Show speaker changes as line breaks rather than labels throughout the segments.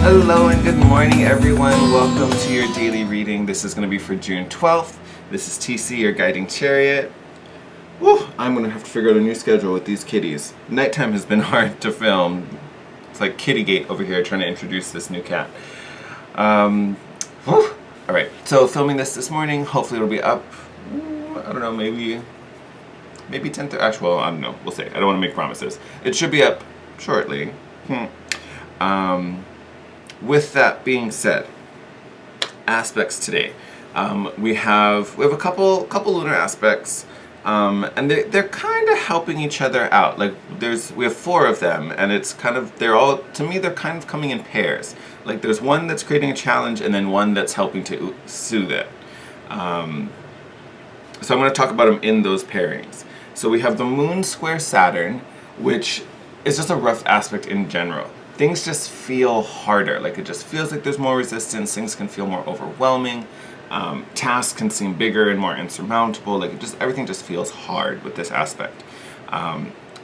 Hello and good morning, everyone. Welcome to your daily reading. This is going to be for June 12th. This is TC, your guiding chariot. Woo, I'm going to have to figure out a new schedule with these kitties. Nighttime has been hard to film. It's like Kittygate over here trying to introduce this new cat. Alright, so filming this morning. Hopefully it'll be up, I don't know, maybe 10:30. Actually, well, I don't know. We'll see. I don't want to make promises. It should be up shortly. With that being said, aspects today. We have a couple lunar aspects, and they're kind of helping each other out. Like we have 4 of them, and it's kind of they're kind of coming in pairs. Like there's one that's creating a challenge, and then one that's helping to soothe it. So I'm going to talk about them in those pairings. So we have the Moon square Saturn, which is just a rough aspect in general. Things just feel harder. Like it just feels like there's more resistance. Things can feel more overwhelming. Tasks can seem bigger and more insurmountable. Like everything just feels hard with this aspect.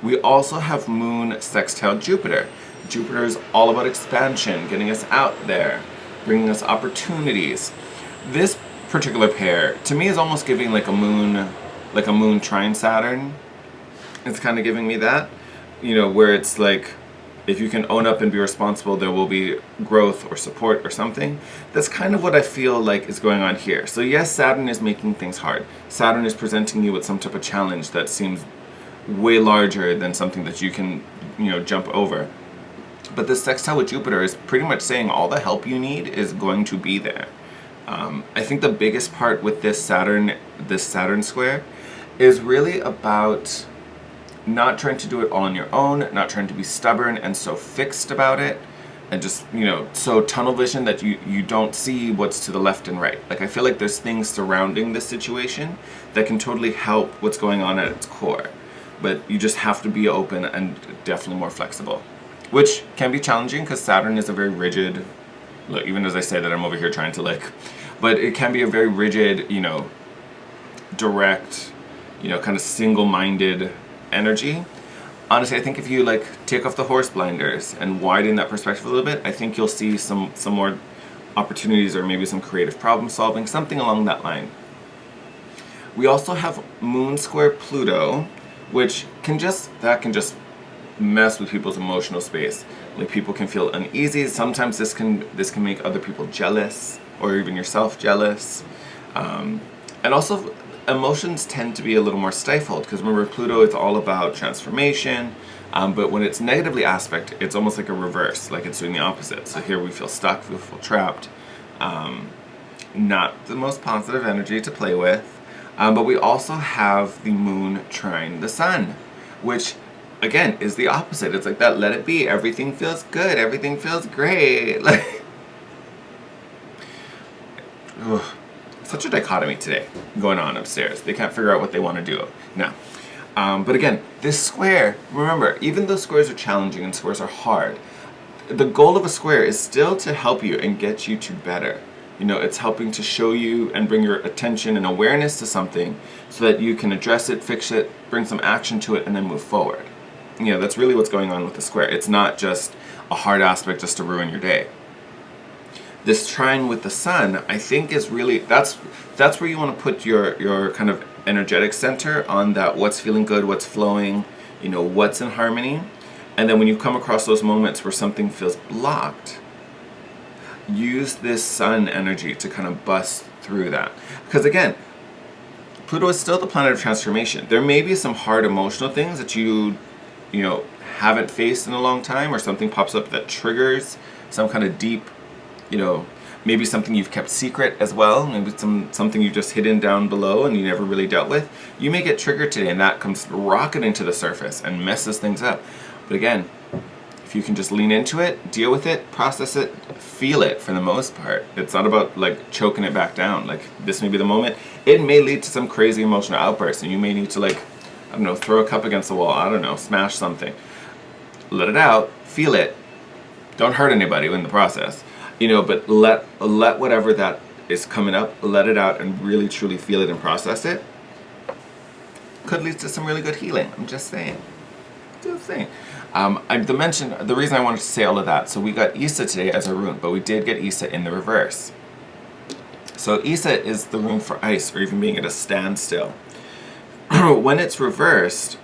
We also have Moon sextile Jupiter. Jupiter is all about expansion, getting us out there, bringing us opportunities. This particular pair, to me, is almost giving like a moon trine Saturn. It's kind of giving me that, where it's like, if you can own up and be responsible, there will be growth or support or something. That's kind of what I feel like is going on here. So yes, Saturn is making things hard. Saturn is presenting you with some type of challenge that seems way larger than something that you can, jump over. But this sextile with Jupiter is pretty much saying all the help you need is going to be there. I think the biggest part with this Saturn square is really about not trying to do it all on your own, not trying to be stubborn and so fixed about it, and just, so tunnel vision that you don't see what's to the left and right. Like I feel like there's things surrounding this situation that can totally help what's going on at its core. But you just have to be open and definitely more flexible. Which can be challenging because Saturn is a very rigid, look, even as I say that I'm over here trying to but it can be a very rigid, direct, kind of single-minded energy. Honestly, I think if you take off the horse blinders and widen that perspective a little bit, I think you'll see some more opportunities or maybe some creative problem solving, something along that line. We also have Moon square Pluto, which can just mess with people's emotional space. Like people can feel uneasy. Sometimes this can make other people jealous or even yourself jealous. And also emotions tend to be a little more stifled because remember Pluto is all about transformation, but when it's negatively aspect, it's almost like a reverse, like it's doing the opposite. So here we feel stuck, we feel trapped. Not the most positive energy to play with, but we also have the Moon trine the Sun, which again is the opposite. It's like that let it be, everything feels good, everything feels great. Such a dichotomy today going on upstairs. They can't figure out what they want to do now. But again, this square, remember, even though squares are challenging and squares are hard, the goal of a square is still to help you and get you to better. It's helping to show you and bring your attention and awareness to something so that you can address it, fix it, bring some action to it, and then move forward. That's really what's going on with the square. It's not just a hard aspect just to ruin your day. This trine with the Sun, I think, is really, that's where you want to put your kind of energetic center on that, what's feeling good, what's flowing, what's in harmony. And then when you come across those moments where something feels blocked, use this Sun energy to kind of bust through that. Because again, Pluto is still the planet of transformation. There may be some hard emotional things that you haven't faced in a long time, or something pops up that triggers some kind of deep, maybe something you've kept secret as well, maybe something you've just hidden down below and you never really dealt with. You may get triggered today and that comes rocketing to the surface and messes things up. But again, if you can just lean into it, deal with it, process it, feel it for the most part. It's not about choking it back down. This may be the moment. It may lead to some crazy emotional outbursts and you may need to throw a cup against the wall, smash something. Let it out, feel it. Don't hurt anybody in the process. But let whatever that is coming up, let it out and really truly feel it and process it. Could lead to some really good healing. I'm just saying. The reason I wanted to say all of that, so we got Isa today as a rune, but we did get Isa in the reverse. So Isa is the rune for ice, or even being at a standstill. When it's reversed,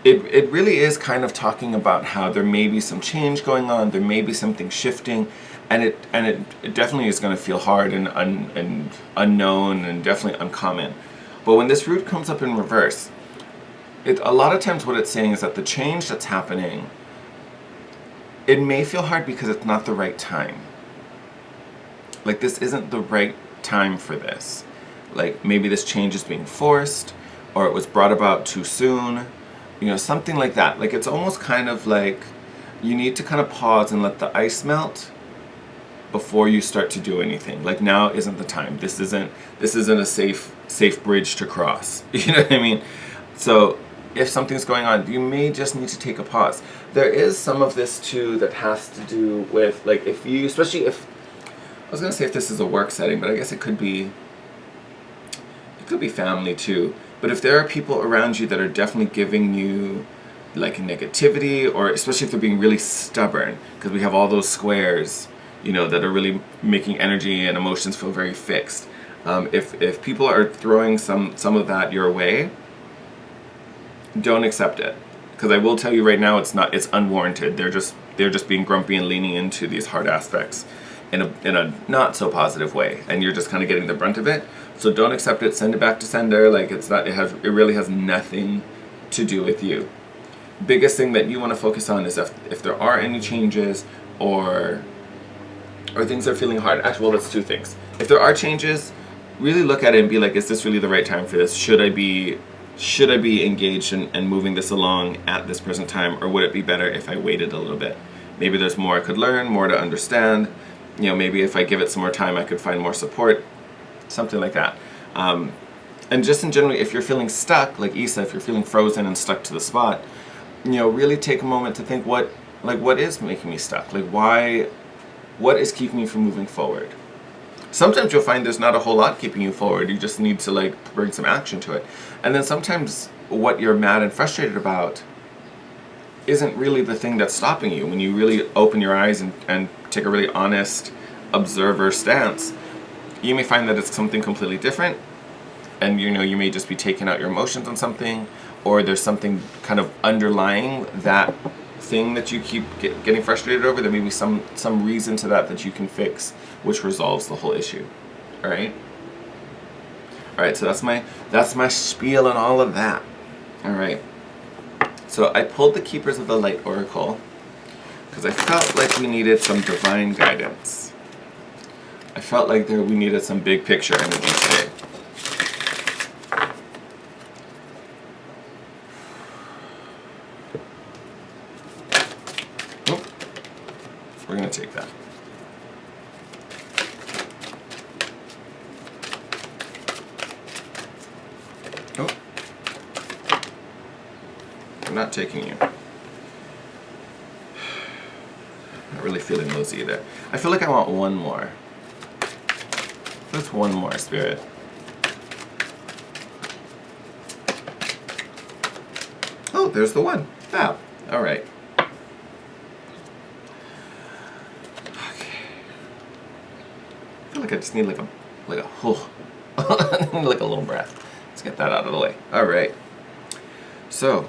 it really is kind of talking about how there may be some change going on, there may be something shifting, and it definitely is going to feel hard and unknown and definitely uncommon. But when this root comes up in reverse, a lot of times what it's saying is that the change that's happening, it may feel hard because it's not the right time. Like, this isn't the right time for this. Like, maybe this change is being forced, or it was brought about too soon, something like that. Like, it's almost kind of like you need to kind of pause and let the ice melt before you start to do anything. Like, now isn't the time. This isn't a safe bridge to cross. You know what I mean? So if something's going on, you may just need to take a pause. There is some of this too that has to do with, like, especially if, I was going to say if this is a work setting, but I guess it could be family too. But if there are people around you that are definitely giving you like negativity, or especially if they're being really stubborn, because we have all those squares, that are really making energy and emotions feel very fixed. If people are throwing some of that your way, don't accept it. Because I will tell you right now, it's unwarranted. They're just being grumpy and leaning into these hard aspects in a not so positive way, and you're just kind of getting the brunt of it. So don't accept it. Send it back to sender. Like, it really has nothing to do with you. Biggest thing that you want to focus on is if there are any changes or things are feeling hard. Actually, well, that's two things. If there are changes, really look at it and be like, is this really the right time for this? Should I be engaged and moving this along at this present time, or would it be better if I waited a little bit? Maybe there's more I could learn, more to understand. Maybe if I give it some more time, I could find more support, something like that. And just in general, if you're feeling stuck, like Isa, if you're feeling frozen and stuck to the spot, really take a moment to think, what is making me stuck? Like, what is keeping me from moving forward? Sometimes you'll find there's not a whole lot keeping you forward. You just need to bring some action to it. And then sometimes what you're mad and frustrated about isn't really the thing that's stopping you. When you really open your eyes and take a really honest observer stance, you may find that it's something completely different, and you may just be taking out your emotions on something, or there's something kind of underlying that thing that you keep getting frustrated over. There may be some reason to that you can fix, which resolves the whole issue. All right, so that's my spiel on all of that. All right, so I pulled the Keepers of the Light Oracle because I felt like we needed some divine guidance. I felt like we needed some big picture energy today. Oh, we're going to take that. Oh, I'm not taking you. Not really feeling those either. I feel like I want one more. Just one more, Spirit. Oh, there's the one. Fab. All right. Okay. I feel like I just need like a like a little breath. Let's get that out of the way. All right. So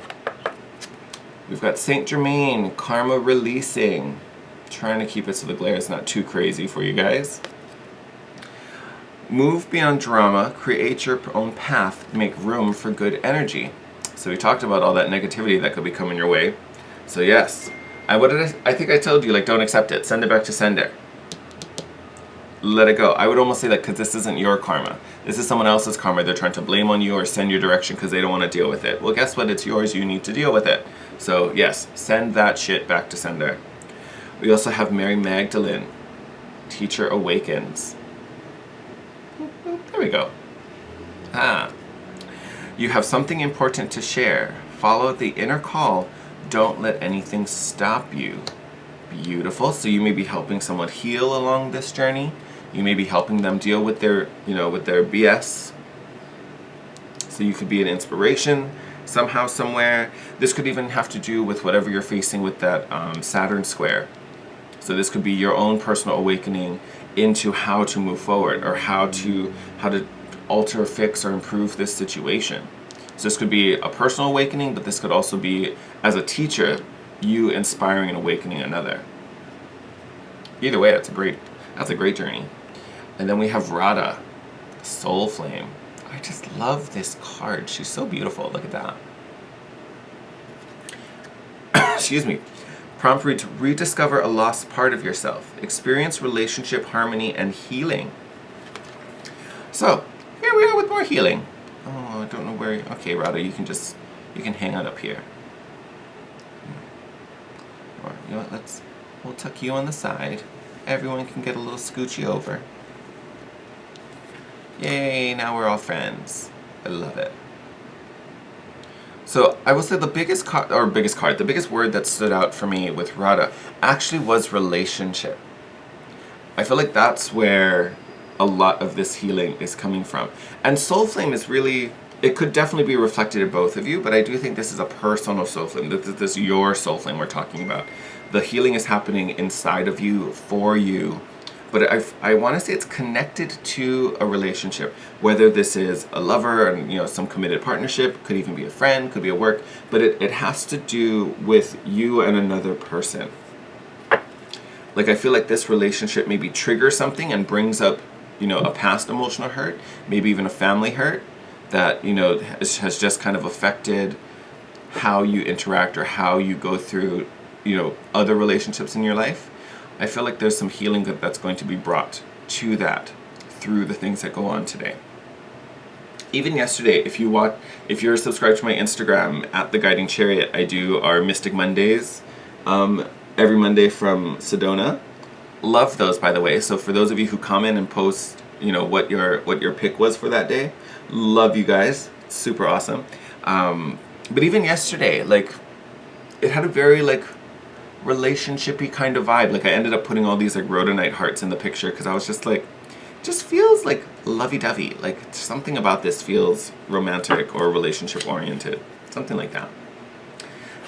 we've got Saint Germain, karma releasing. Trying to keep it so the glare is not too crazy for you guys. Move beyond drama, create your own path, make room for good energy. So we talked about all that negativity that could be coming your way. So yes, I think I told you, don't accept it. Send it back to sender. Let it go. I would almost say that because this isn't your karma. This is someone else's karma. They're trying to blame on you or send your direction because they don't want to deal with it. Well, guess what? It's yours. You need to deal with it. So yes, send that shit back to sender. We also have Mary Magdalene. Teacher awakens. There we go. You have something important to share. Follow the inner call. Don't let anything stop you. Beautiful. So you may be helping someone heal along this journey. You may be helping them deal with their BS. So you could be an inspiration. somehow, somewhere. This could even have to do with whatever you're facing with that Saturn square. So this could be your own personal awakening into how to move forward, or how to alter, fix, or improve this situation. So this could be a personal awakening, but this could also be, as a teacher, you inspiring and awakening another. Either way, that's a great journey. And then we have Radha, Soul Flame. I just love this card. She's so beautiful. Look at that. Excuse me. Prompt read to rediscover a lost part of yourself. Experience relationship harmony and healing. So, here we are with more healing. Oh, I don't know where... Okay, Radha, you can hang out up here. Or, you know what, we'll tuck you on the side. Everyone can get a little scoochy over. Yay, now we're all friends. I love it. So I will say the biggest word that stood out for me with Radha actually was relationship. I feel like that's where a lot of this healing is coming from. And Soul Flame is really, it could definitely be reflected in both of you, but I do think this is a personal Soul Flame. This is your Soul Flame we're talking about. The healing is happening inside of you, for you. But I want to say it's connected to a relationship, whether this is a lover and, you know, some committed partnership, could even be a friend, could be a work, but it has to do with you and another person. Like, I feel like this relationship maybe triggers something and brings up, you know, a past emotional hurt, maybe even a family hurt that, you know, has just kind of affected how you interact or how you go through, you know, other relationships in your life. I feel like there's some healing that's going to be brought to that through the things that go on today. Even yesterday, if you're subscribed to my Instagram at The Guiding Chariot, I do our Mystic Mondays every Monday from Sedona. Love those, by the way. So for those of you who comment and post, you know, what your pick was for that day, love you guys. It's super awesome. But even yesterday, like, it had a very like relationshipy kind of vibe. Like, I ended up putting all these like rhodonite hearts in the picture because I was just like, just feels like lovey-dovey. Like, something about this feels romantic or relationship oriented, something like that.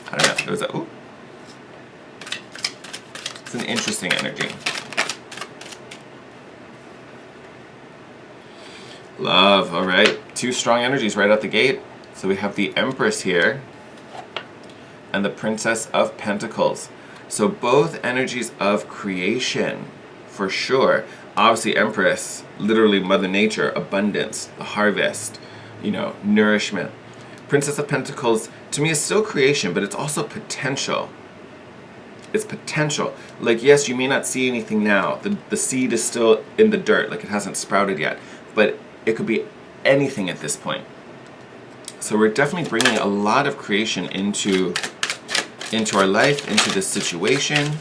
I don't know. It was it's an interesting energy. Love. All right, two strong energies right out the gate. So we have the Empress here and the Princess of Pentacles. So both energies of creation, for sure. Obviously, Empress, literally Mother Nature, abundance, the harvest, you know, nourishment. Princess of Pentacles, to me, is still creation, but it's also potential. It's potential. Like, yes, you may not see anything now. The seed is still in the dirt, like it hasn't sprouted yet. But it could be anything at this point. So we're definitely bringing a lot of creation into our life, into this situation.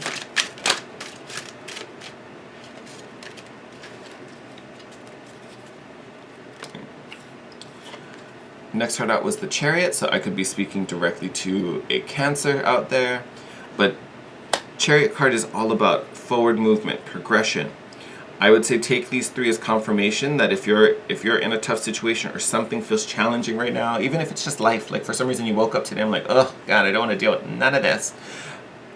Next card out was the Chariot, so I could be speaking directly to a Cancer out there. But Chariot card is all about forward movement, progression. I would say take these three as confirmation that if you're in a tough situation or something feels challenging right now, even if it's just life, like for some reason you woke up today, I'm like, oh God, I don't want to deal with none of this.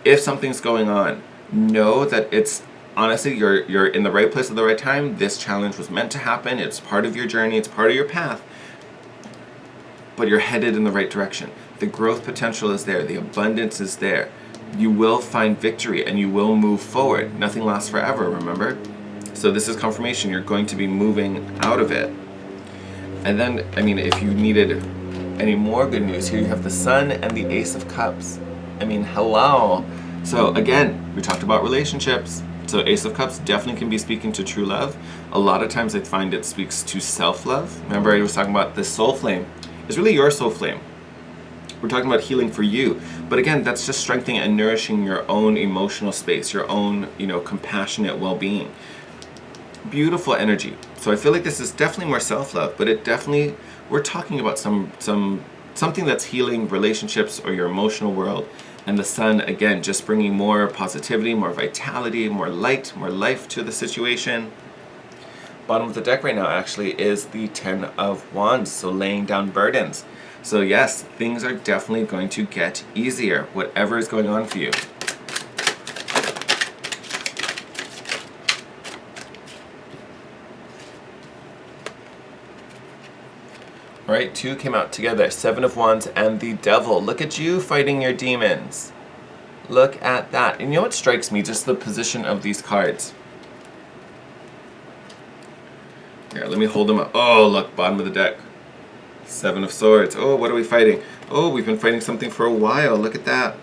If something's going on, know that it's honestly, you're in the right place at the right time. This challenge was meant to happen. It's part of your journey. It's part of your path. But you're headed in the right direction. The growth potential is there. The abundance is there. You will find victory and you will move forward. Nothing lasts forever, remember? So this is confirmation. You're going to be moving out of it. And then, I mean, if you needed any more good news, here you have the Sun and the Ace of Cups. I mean, hello. So again, we talked about relationships. So Ace of Cups definitely can be speaking to true love. A lot of times I find it speaks to self-love. Remember I was talking about this soul flame. It's really your soul flame. We're talking about healing for you. But again, that's just strengthening and nourishing your own emotional space, your own, you know, compassionate well-being. Beautiful energy. So I feel like this is definitely more self-love, but it definitely, we're talking about something that's healing relationships or your emotional world. And the Sun, again, just bringing more positivity, more vitality, more light, more life to the situation. Bottom of the deck right now actually is the Ten of Wands, so laying down burdens. So yes, things are definitely going to get easier, whatever is going on for you. All right, 2 came out together. 7 of Wands and the Devil. Look at you fighting your demons. Look at that. And you know what strikes me? Just the position of these cards. Here, let me hold them up. Oh, look, bottom of the deck. 7 of Swords. Oh, what are we fighting? Oh, we've been fighting something for a while. Look at that.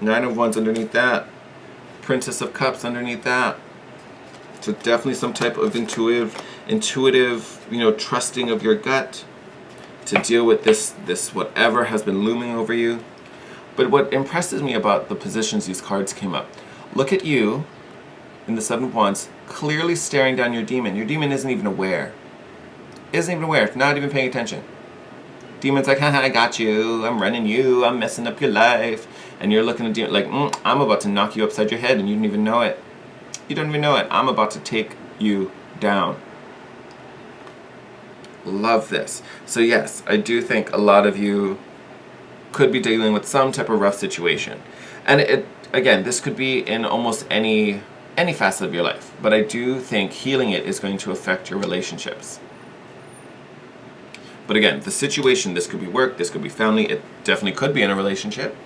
9 of Wands underneath that. Princess of Cups underneath that. So definitely some type of intuitive, trusting of your gut to deal with this whatever has been looming over you. But what impresses me about the positions these cards came up, look at you in the 7 of Wands, clearly staring down your demon. Your demon isn't even aware. Not even paying attention. Demon's like, haha, I got you, I'm running you, I'm messing up your life. And you're looking at demon like, I'm about to knock you upside your head and you don't even know it. I'm about to take you down. Love this. So yes, I do think a lot of you could be dealing with some type of rough situation. And this could be in almost any facet of your life. But I do think healing it is going to affect your relationships. But again, the situation, this could be work, this could be family, it definitely could be in a relationship.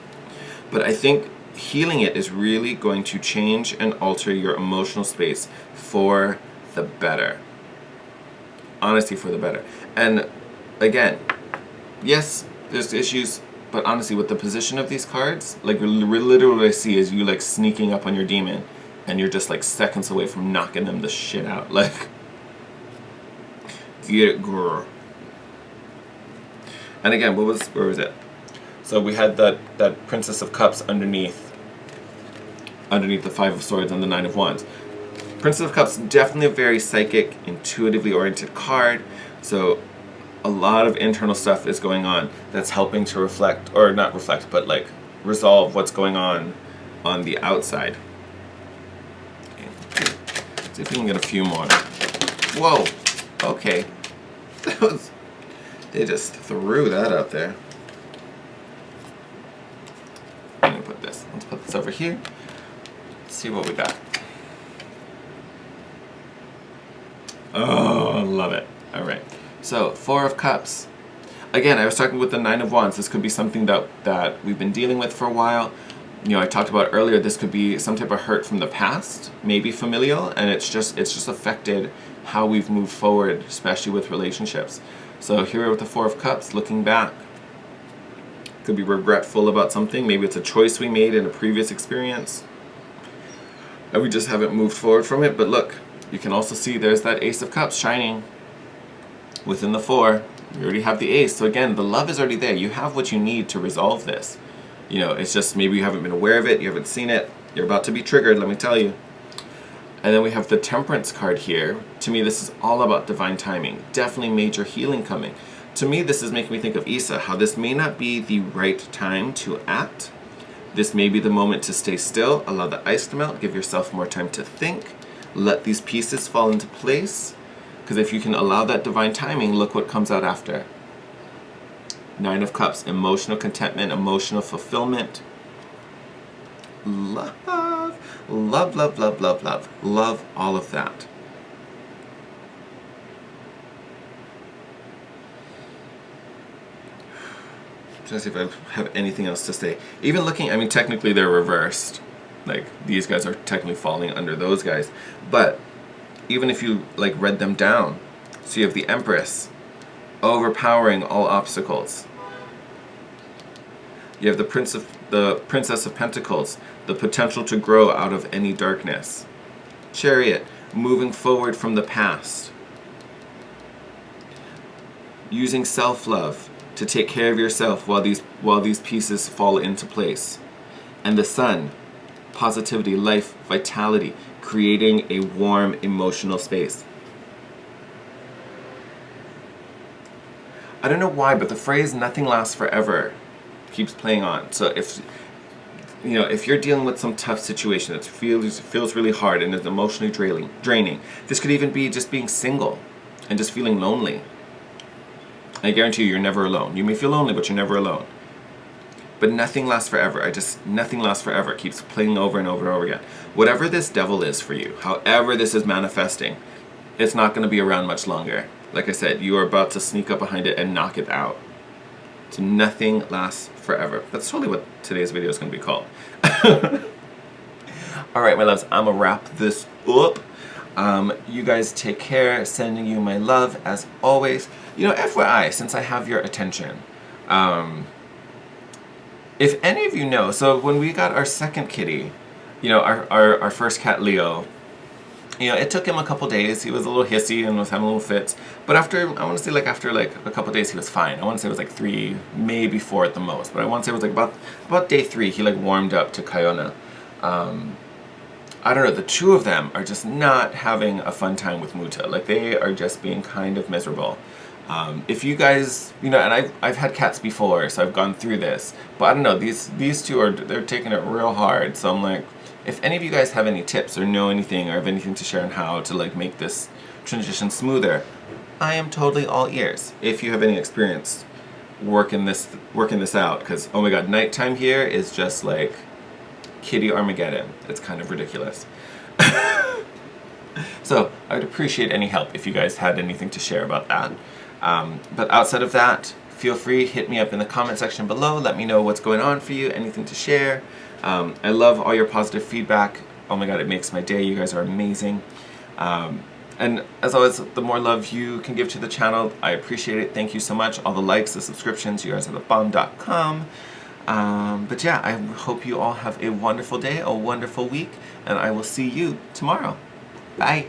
But I think healing it is really going to change and alter your emotional space for the better. Honestly, for the better. And again, yes, there's issues, but honestly, with the position of these cards, like literally what I see is you like sneaking up on your demon and you're just like seconds away from knocking them the shit out. Like, get it, girl. And again, where was it? So we had that Princess of Cups underneath the 5 of Swords and the 9 of Wands. Princess of Cups, definitely a very psychic, intuitively oriented card. So a lot of internal stuff is going on that's helping to reflect, or not reflect, but like resolve what's going on the outside. Okay. See if we can get a few more. Whoa. Okay. They just threw that out there. I'm gonna put this. Let's put this over here. Let's see what we got. Oh, love it. All right. So 4 of Cups. Again, I was talking with the 9 of Wands. This could be something that we've been dealing with for a while. I talked about earlier, this could be some type of hurt from the past, maybe familial, and it's just affected how we've moved forward, especially with relationships. So here with the 4 of Cups, looking back. Could be regretful about something. Maybe it's a choice we made in a previous experience, and we just haven't moved forward from it. But look, you can also see there's that Ace of Cups shining within the 4. You already have the Ace. So again, the love is already there. You have what you need to resolve this. It's just maybe you haven't been aware of it, you haven't seen it, you're about to be triggered, let me tell you. And then we have the Temperance card here. To me, this is all about divine timing. Definitely major healing coming. To me, this is making me think of Issa, how this may not be the right time to act. This may be the moment to stay still, allow the ice to melt, give yourself more time to think, let these pieces fall into place. Because if you can allow that divine timing, look what comes out after. 9 of Cups, emotional contentment, emotional fulfillment. Love, love, love, love, love, love. Love all of that. Trying to see if I have anything else to say. Even looking, technically they're reversed. Like, these guys are technically falling under those guys. But even if you, read them down, so you have the Empress, overpowering all obstacles. You have the Princess of Pentacles, the potential to grow out of any darkness. Chariot, moving forward from the past. Using self-love to take care of yourself while these pieces fall into place. And the Sun, positivity, life, vitality, creating a warm emotional space. I don't know why, but the phrase "nothing lasts forever" keeps playing on. So if you're dealing with some tough situation that feels really hard and is emotionally draining, this could even be just being single and just feeling lonely. I guarantee you're never alone. You may feel lonely, but you're never alone. But nothing lasts forever. Nothing lasts forever. It keeps playing over and over and over again. Whatever this devil is for you, however this is manifesting, it's not going to be around much longer. Like I said, you are about to sneak up behind it and knock it out. So nothing lasts forever. That's totally what today's video is going to be called. Alright, my loves, I'm going to wrap this up. You guys take care. Sending you my love as always. You know, FYI, since I have your attention, if any of you know, so when we got our second kitty, you know, our first cat, Leo, you know, it took him a couple days. He was a little hissy and was having little fits. But after, I want to say like after like a couple days, he was fine. I want to say it was like 3, maybe 4 at the most. But I want to say it was like about day 3, he like warmed up to Kiona. I don't know, the two of them are just not having a fun time with Muta. Like, they are just being kind of miserable. If you guys, you know, and I've had cats before, so I've gone through this, but I don't know, these two they're taking it real hard. So I'm like, if any of you guys have any tips or know anything or have anything to share on how to like make this transition smoother, I am totally all ears. If you have any experience working this out, because oh my god, nighttime here is just like kitty Armageddon. It's kind of ridiculous. So I would appreciate any help if you guys had anything to share about that. But outside of that, feel free, hit me up in the comment section below. Let me know what's going on for you, anything to share. I love all your positive feedback. Oh my god, it makes my day. You guys are amazing. And as always, the more love you can give to the channel, I appreciate it. Thank you so much. All the likes, the subscriptions, you guys are the bomb.com. But yeah, I hope you all have a wonderful day, a wonderful week, and I will see you tomorrow. Bye.